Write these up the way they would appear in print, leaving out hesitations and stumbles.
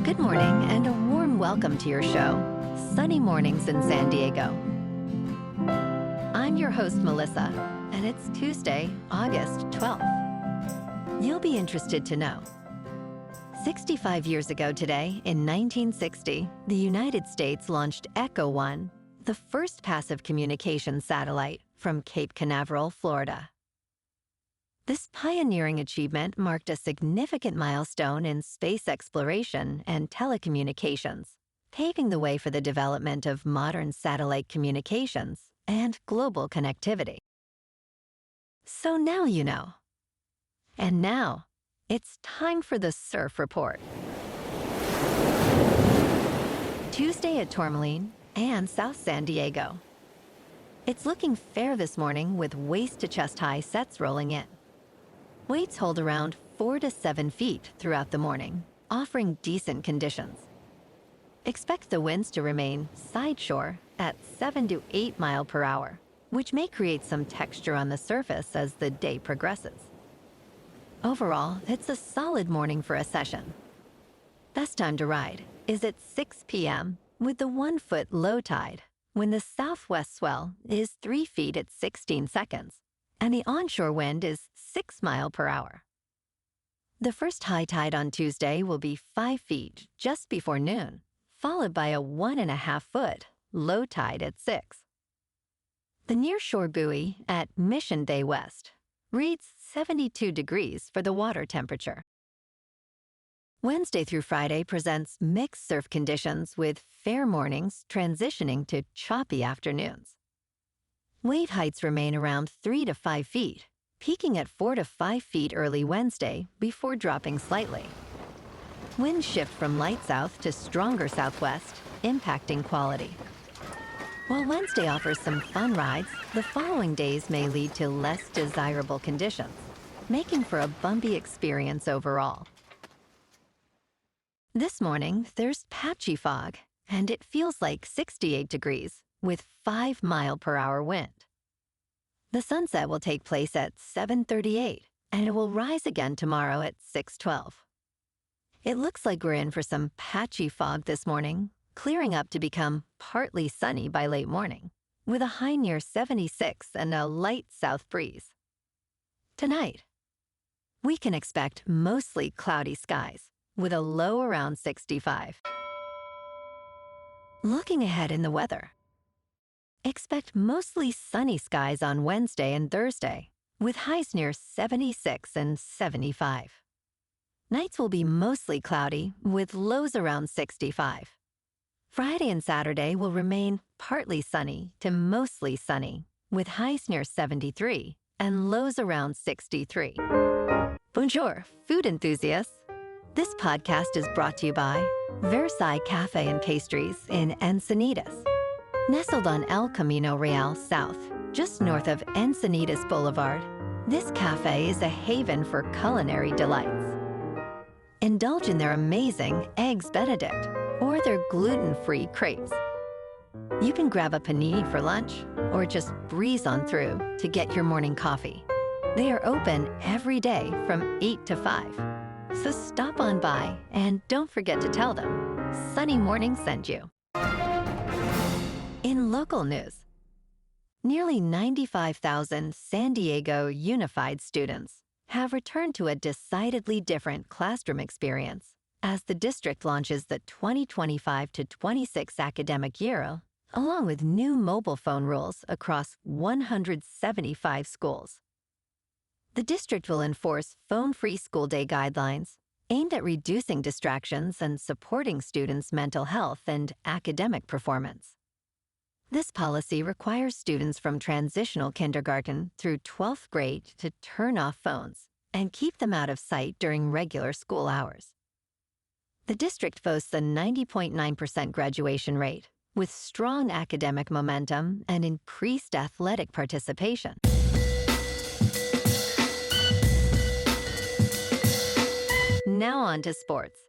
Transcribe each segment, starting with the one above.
Good morning and a warm welcome to your show, Sunny Mornings in San Diego. I'm your host, Melissa, and it's Tuesday, August 12th. You'll be interested to know. 65 years ago today, in 1960, the United States launched Echo 1, the first passive communications satellite from Cape Canaveral, Florida. This pioneering achievement marked a significant milestone in space exploration and telecommunications, paving the way for the development of modern satellite communications and global connectivity. So now you know. And now, it's time for the Surf Report. Tuesday at Tourmaline and South San Diego. It's looking fair this morning with waist to chest high sets rolling in. Waves hold around 4 to 7 feet throughout the morning, offering decent conditions. Expect the winds to remain sideshore at 7 to 8 miles per hour, which may create some texture on the surface as the day progresses. Overall, it's a solid morning for a session. Best time to ride is at 6 p.m. with the 1 foot low tide, when the southwest swell is 3 feet at 16 seconds, and the onshore wind is 6 miles per hour. The first high tide on Tuesday will be 5 feet just before noon, followed by a 1.5 foot low tide at 6. The nearshore buoy at Mission Day West reads 72 degrees for the water temperature. Wednesday through Friday presents mixed surf conditions with fair mornings transitioning to choppy afternoons. Wave heights remain around 3 to 5 feet, peaking at 4 to 5 feet early Wednesday before dropping slightly. Winds shift from light south to stronger southwest, impacting quality. While Wednesday offers some fun rides, the following days may lead to less desirable conditions, making for a bumpy experience overall. This morning, there's patchy fog, and it feels like 68 degrees with 5 miles per hour wind. The sunset will take place at 7:38, and it will rise again tomorrow at 6:12. It looks like we're in for some patchy fog this morning, clearing up to become partly sunny by late morning, with a high near 76 and a light south breeze. Tonight, we can expect mostly cloudy skies, with a low around 65. Looking ahead in the weather, expect mostly sunny skies on Wednesday and Thursday, with highs near 76 and 75. Nights will be mostly cloudy, with lows around 65. Friday and Saturday will remain partly sunny to mostly sunny, with highs near 73 and lows around 63. Bonjour, food enthusiasts. This podcast is brought to you by Versailles Cafe and Pastries in Encinitas. Nestled on El Camino Real South, just north of Encinitas Boulevard, this cafe is a haven for culinary delights. Indulge in their amazing Eggs Benedict or their gluten-free crepes. You can grab a panini for lunch or just breeze on through to get your morning coffee. They are open every day from 8 to 5. So stop on by and don't forget to tell them Sunny Morning sent you. In local news, nearly 95,000 San Diego Unified students have returned to a decidedly different classroom experience as the district launches the 2025 to 26 academic year, along with new mobile phone rules across 175 schools. The district will enforce phone-free school day guidelines aimed at reducing distractions and supporting students' mental health and academic performance. This policy requires students from transitional kindergarten through 12th grade to turn off phones and keep them out of sight during regular school hours. The district boasts a 90.9% graduation rate, with strong academic momentum and increased athletic participation. Now on to sports.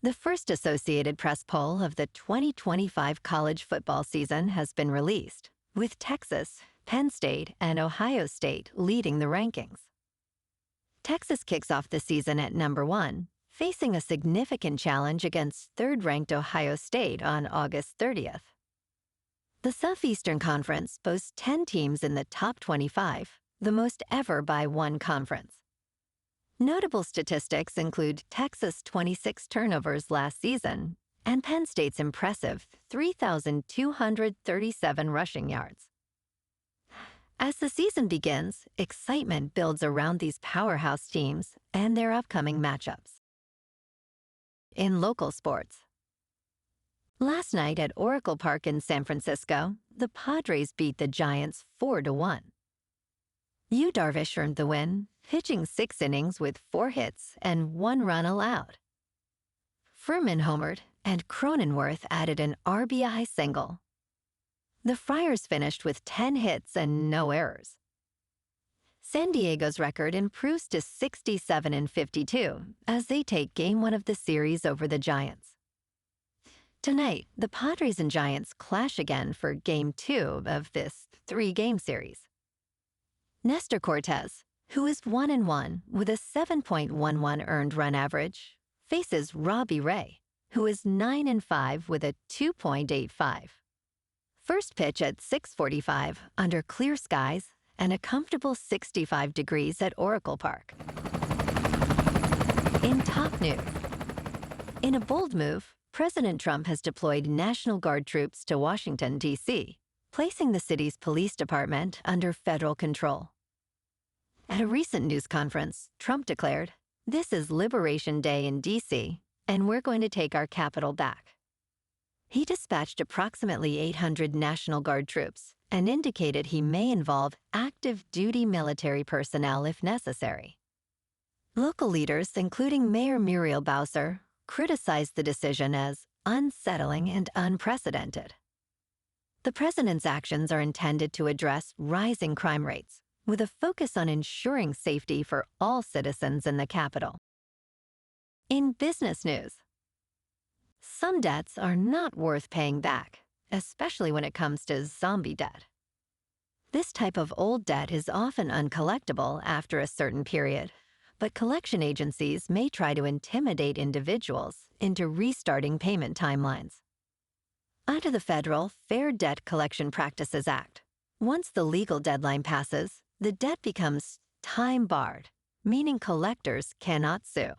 The first Associated Press poll of the 2025 college football season has been released, with Texas, Penn State, and Ohio State leading the rankings. Texas kicks off the season at number 1, facing a significant challenge against third-ranked Ohio State on August 30th. The Southeastern Conference boasts 10 teams in the top 25, the most ever by one conference. Notable statistics include Texas' 26 turnovers last season and Penn State's impressive 3,237 rushing yards. As the season begins, excitement builds around these powerhouse teams and their upcoming matchups. In local sports, last night at Oracle Park in San Francisco, the Padres beat the Giants 4-1. Yu Darvish earned the win, pitching 6 innings with 4 hits and 1 run allowed. Fermin homered, and Cronenworth added an RBI single. The Friars finished with 10 hits and no errors. San Diego's record improves to 67-52 as they take Game 1 of the series over the Giants. Tonight, the Padres and Giants clash again for Game 2 of this 3-game series. Nestor Cortes, who is 1-1 with a 7.11 earned run average, faces Robbie Ray, who is 9-5 with a 2.85. First pitch at 6:45 under clear skies and a comfortable 65 degrees at Oracle Park. In top news, in a bold move, President Trump has deployed National Guard troops to Washington, D.C., placing the city's police department under federal control. At a recent news conference, Trump declared, "This is Liberation Day in D.C., and we're going to take our capital back." He dispatched approximately 800 National Guard troops and indicated he may involve active duty military personnel if necessary. Local leaders, including Mayor Muriel Bowser, criticized the decision as unsettling and unprecedented. The president's actions are intended to address rising crime rates, with a focus on ensuring safety for all citizens in the capital. In business news, some debts are not worth paying back, especially when it comes to zombie debt. This type of old debt is often uncollectible after a certain period, but collection agencies may try to intimidate individuals into restarting payment timelines. Under the federal Fair Debt Collection Practices Act, once the legal deadline passes, the debt becomes time-barred, meaning collectors cannot sue.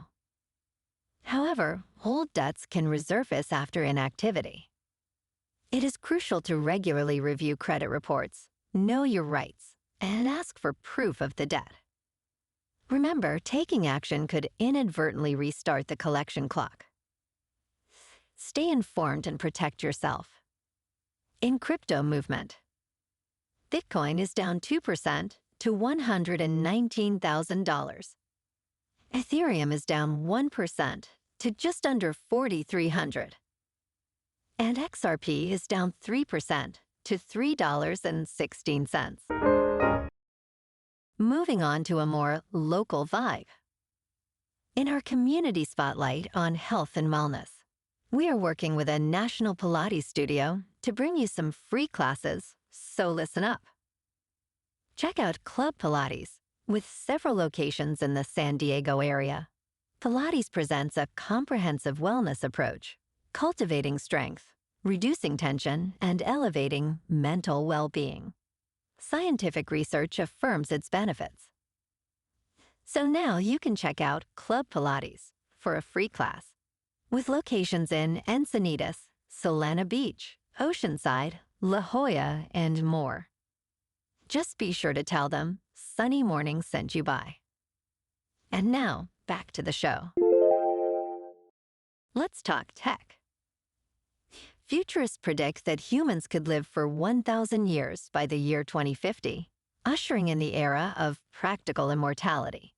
However, old debts can resurface after inactivity. It is crucial to regularly review credit reports, know your rights, and ask for proof of the debt. Remember, taking action could inadvertently restart the collection clock. Stay informed and protect yourself. In crypto movement, Bitcoin is down 2% to $119,000. Ethereum is down 1% to just under 4,300. And XRP is down 3% to $3.16. Moving on to a more local vibe. In our community spotlight on health and wellness, we are working with a national Pilates studio to bring you some free classes, so listen up. Check out Club Pilates, with several locations in the San Diego area. Pilates presents a comprehensive wellness approach, cultivating strength, reducing tension, and elevating mental well-being. Scientific research affirms its benefits. So now you can check out Club Pilates for a free class, with locations in Encinitas, Solana Beach, Oceanside, La Jolla, and more. Just be sure to tell them Sunny Morning sent you by. And now, back to the show. Let's talk tech. Futurists predict that humans could live for 1,000 years by the year 2050, ushering in the era of practical immortality.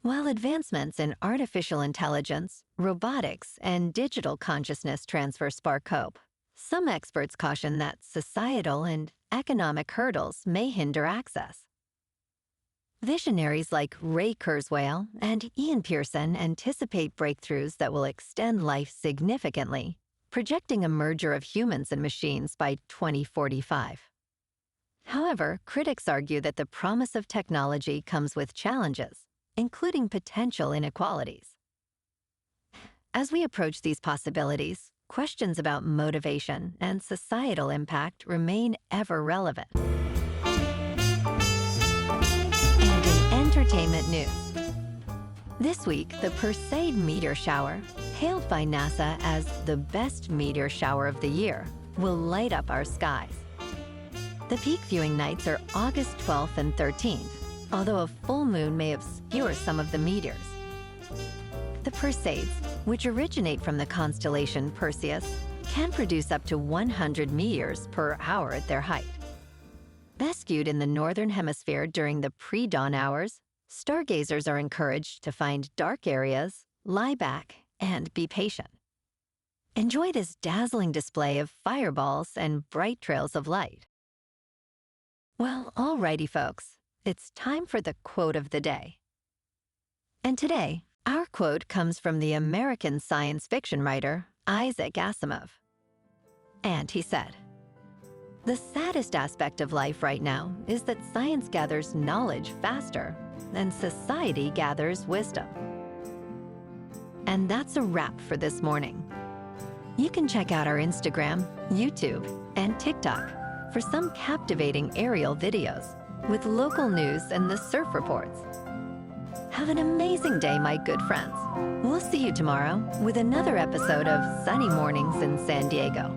While advancements in artificial intelligence, robotics, and digital consciousness transfer spark hope, some experts caution that societal and economic hurdles may hinder access. Visionaries like Ray Kurzweil and Ian Pearson anticipate breakthroughs that will extend life significantly, projecting a merger of humans and machines by 2045. However, critics argue that the promise of technology comes with challenges, including potential inequalities. As we approach these possibilities, questions about motivation and societal impact remain ever relevant. And in entertainment news, this week, the Perseid Meteor shower, hailed by NASA as the best meteor shower of the year, will light up our skies. The peak viewing nights are August 12th and 13th, although a full moon may obscure some of the meteors. The Perseids, which originate from the constellation Perseus, can produce up to 100 meteors per hour at their height. Best viewed in the Northern Hemisphere during the pre-dawn hours, stargazers are encouraged to find dark areas, lie back, and be patient. Enjoy this dazzling display of fireballs and bright trails of light. Well, alrighty, folks, it's time for the quote of the day. And today, our quote comes from the American science fiction writer Isaac Asimov. And he said, "The saddest aspect of life right now is that science gathers knowledge faster and society gathers wisdom." And that's a wrap for this morning. You can check out our Instagram, YouTube, and TikTok for some captivating aerial videos with local news and the surf reports. Have an amazing day, my good friends. We'll see you tomorrow with another episode of Sunny Mornings in San Diego.